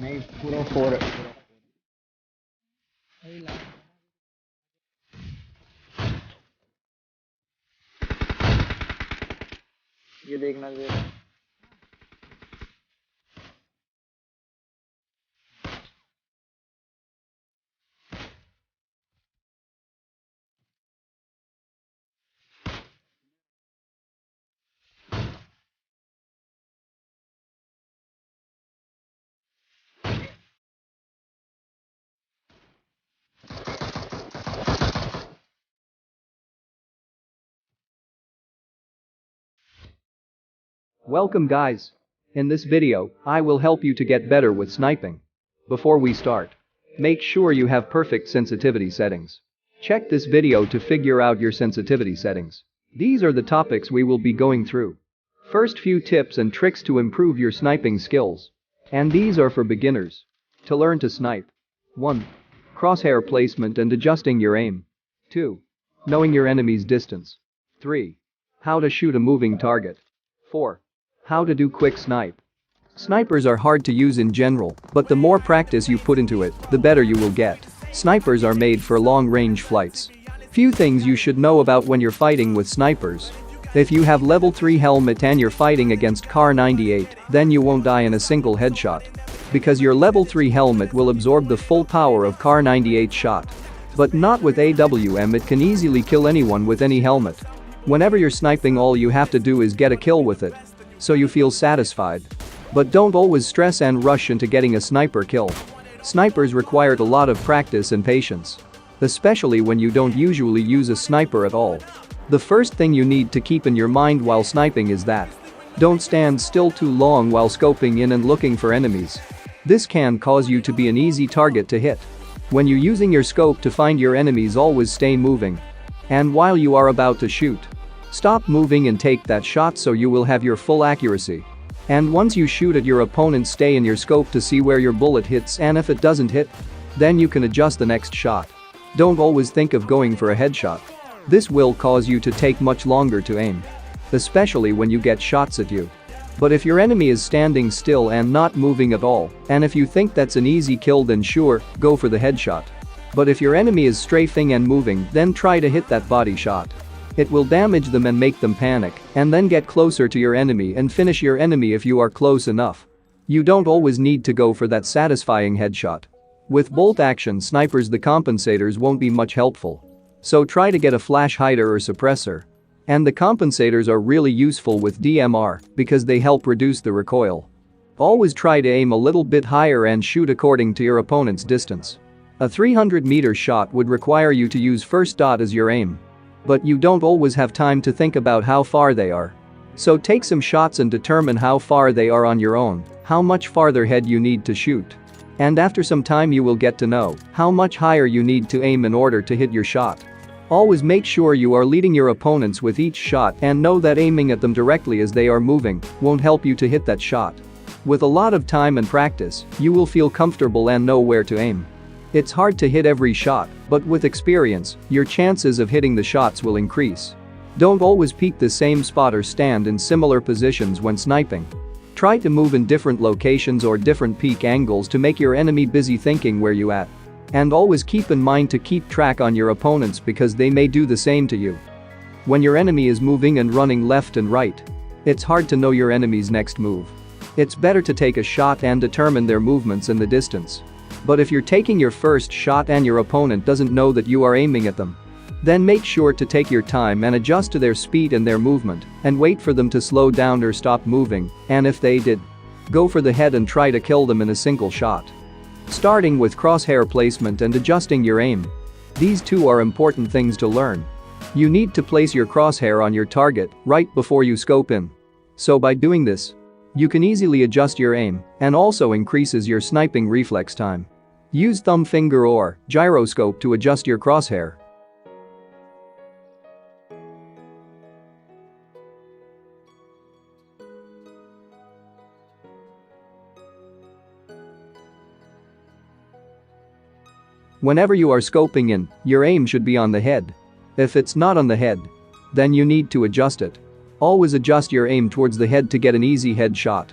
नहीं पूरा 4 ये देखना जरा Welcome guys. In this video, I will help you to get better with sniping. Before we start, make sure you have perfect sensitivity settings. Check this video to figure out your sensitivity settings. These are the topics we will be going through. First, few tips and tricks to improve your sniping skills. And these are for beginners. To learn to snipe. 1. Crosshair placement and adjusting your aim. 2. Knowing your enemy's distance. 3. How to shoot a moving target. 4. How to do quick snipe. Snipers are hard to use in general, but the more practice you put into it, the better you will get. Snipers are made for long-range flights. Few things you should know about when you're fighting with snipers. If you have level 3 helmet and you're fighting against Kar 98, then you won't die in a single headshot. Because your level 3 helmet will absorb the full power of Kar 98 shot. But not with AWM, it can easily kill anyone with any helmet. Whenever you're sniping, all you have to do is get a kill with it. So you feel satisfied. But don't always stress and rush into getting a sniper kill. Snipers require a lot of practice and patience. Especially when you don't usually use a sniper at all. The first thing you need to keep in your mind while sniping is that don't stand still too long while scoping in and looking for enemies. This can cause you to be an easy target to hit. When you're using your scope to find your enemies, always stay moving. And while you are about to shoot, stop moving and take that shot so you will have your full accuracy. And once you shoot at your opponent, stay in your scope to see where your bullet hits, and if it doesn't hit, then you can adjust the next shot. Don't always think of going for a headshot. This will cause you to take much longer to aim. Especially when you get shots at you. But if your enemy is standing still and not moving at all, and if you think that's an easy kill, then sure, go for the headshot. But if your enemy is strafing and moving, then try to hit that body shot. It will damage them and make them panic, and then get closer to your enemy and finish your enemy if you are close enough. You don't always need to go for that satisfying headshot. With bolt action snipers, the compensators won't be much helpful. So try to get a flash hider or suppressor. And the compensators are really useful with DMR because they help reduce the recoil. Always try to aim a little bit higher and shoot according to your opponent's distance. A 300-meter shot would require you to use first dot as your aim. But you don't always have time to think about how far they are. So take some shots and determine how far they are on your own, how much farther ahead you need to shoot. And after some time you will get to know how much higher you need to aim in order to hit your shot. Always make sure you are leading your opponents with each shot, and know that aiming at them directly as they are moving won't help you to hit that shot. With a lot of time and practice, you will feel comfortable and know where to aim. It's hard to hit every shot, but with experience, your chances of hitting the shots will increase. Don't always peek the same spot or stand in similar positions when sniping. Try to move in different locations or different peek angles to make your enemy busy thinking where you at. And always keep in mind to keep track on your opponents because they may do the same to you. When your enemy is moving and running left and right, it's hard to know your enemy's next move. It's better to take a shot and determine their movements in the distance. But if you're taking your first shot and your opponent doesn't know that you are aiming at them, then make sure to take your time and adjust to their speed and their movement, and wait for them to slow down or stop moving, and if they did, go for the head and try to kill them in a single shot. Starting with crosshair placement and adjusting your aim. These two are important things to learn. You need to place your crosshair on your target right before you scope in. So by doing this, you can easily adjust your aim and also increases your sniping reflex time. Use thumb finger or gyroscope to adjust your crosshair. Whenever you are scoping in, your aim should be on the head. If it's not on the head, then you need to adjust it. Always adjust your aim towards the head to get an easy head shot.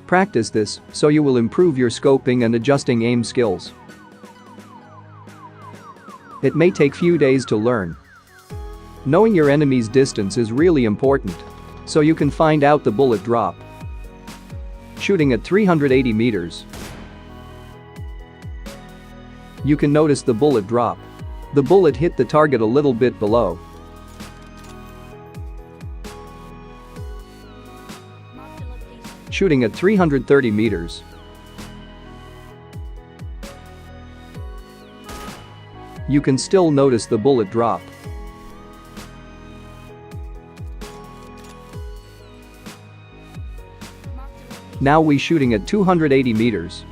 Practice this so you will improve your scoping and adjusting aim skills. It may take few days to learn. Knowing your enemy's distance is really important, so you can find out the bullet drop. Shooting at 380 meters. You can notice the bullet drop. The bullet hit the target a little bit below. Shooting at 330 meters. You can still notice the bullet drop. Now we shooting at 280 meters.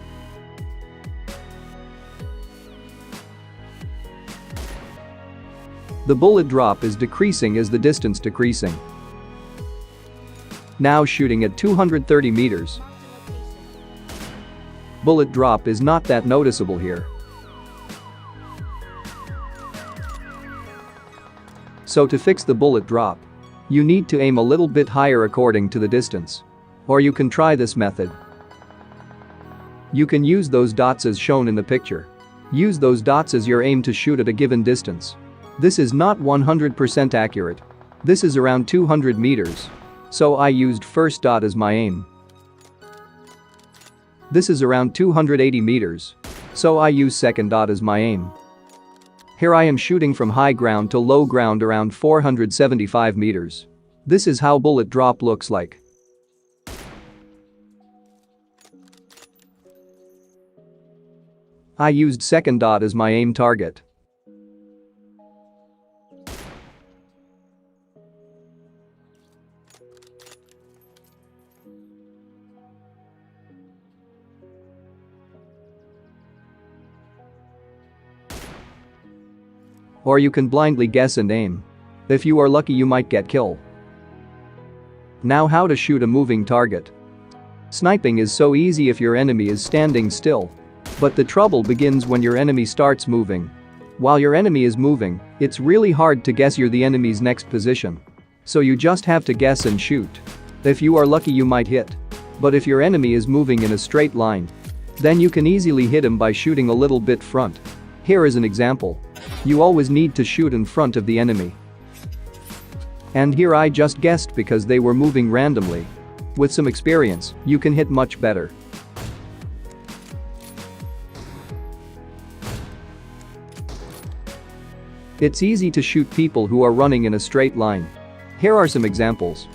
The bullet drop is decreasing as the distance decreasing. Now shooting at 230 meters. Bullet drop is not that noticeable here. So to fix the bullet drop, you need to aim a little bit higher according to the distance. Or you can try this method. You can use those dots as shown in the picture. Use those dots as your aim to shoot at a given distance. This is not 100% accurate. This is around 200 meters. So I used first dot as my aim. This is around 280 meters. So I use second dot as my aim. Here I am shooting from high ground to low ground around 475 meters. This is how bullet drop looks like. I used second dot as my aim target. Or you can blindly guess and aim. If you are lucky you might get kill. Now how to shoot a moving target. Sniping is so easy if your enemy is standing still. But the trouble begins when your enemy starts moving. While your enemy is moving, it's really hard to guess the enemy's next position. So you just have to guess and shoot. If you are lucky you might hit. But if your enemy is moving in a straight line, then you can easily hit him by shooting a little bit front. Here is an example. You always need to shoot in front of the enemy. And here I just guessed because they were moving randomly. With some experience, you can hit much better. It's easy to shoot people who are running in a straight line. Here are some examples.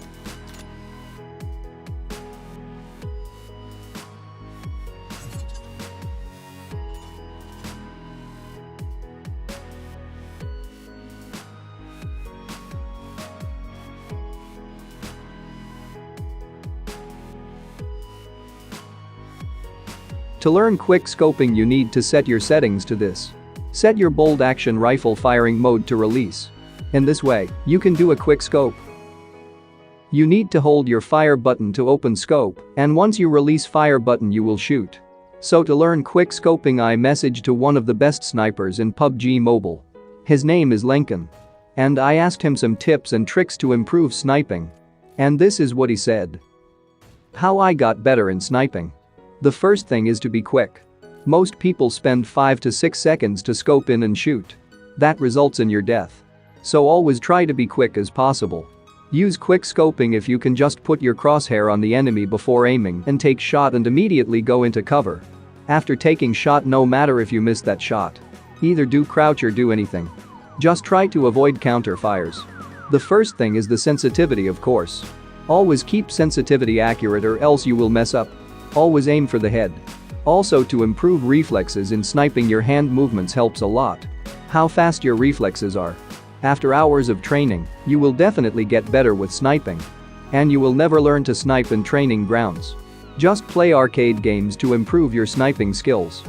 To learn quick scoping you need to set your settings to this. Set your bolt action rifle firing mode to release. In this way, you can do a quick scope. You need to hold your fire button to open scope, and once you release fire button you will shoot. So to learn quick scoping I messaged to one of the best snipers in PUBG Mobile. His name is Lincoln. And I asked him some tips and tricks to improve sniping. And this is what he said. How I got better in sniping. The first thing is to be quick. Most people spend 5 to 6 seconds to scope in and shoot. That results in your death. So always try to be quick as possible. Use quick scoping if you can just put your crosshair on the enemy before aiming and take shot and immediately go into cover. After taking shot no matter if you miss that shot. Either do crouch or do anything. Just try to avoid counter fires. The first thing is the sensitivity of course. Always keep sensitivity accurate or else you will mess up. Always aim for the head. Also to improve reflexes in sniping your hand movements helps a lot. How fast your reflexes are. After hours of training, you will definitely get better with sniping. And you will never learn to snipe in training grounds. Just play arcade games to improve your sniping skills.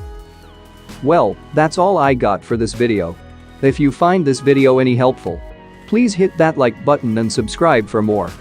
Well, that's all I got for this video. If you find this video any helpful, please hit that like button and subscribe for more.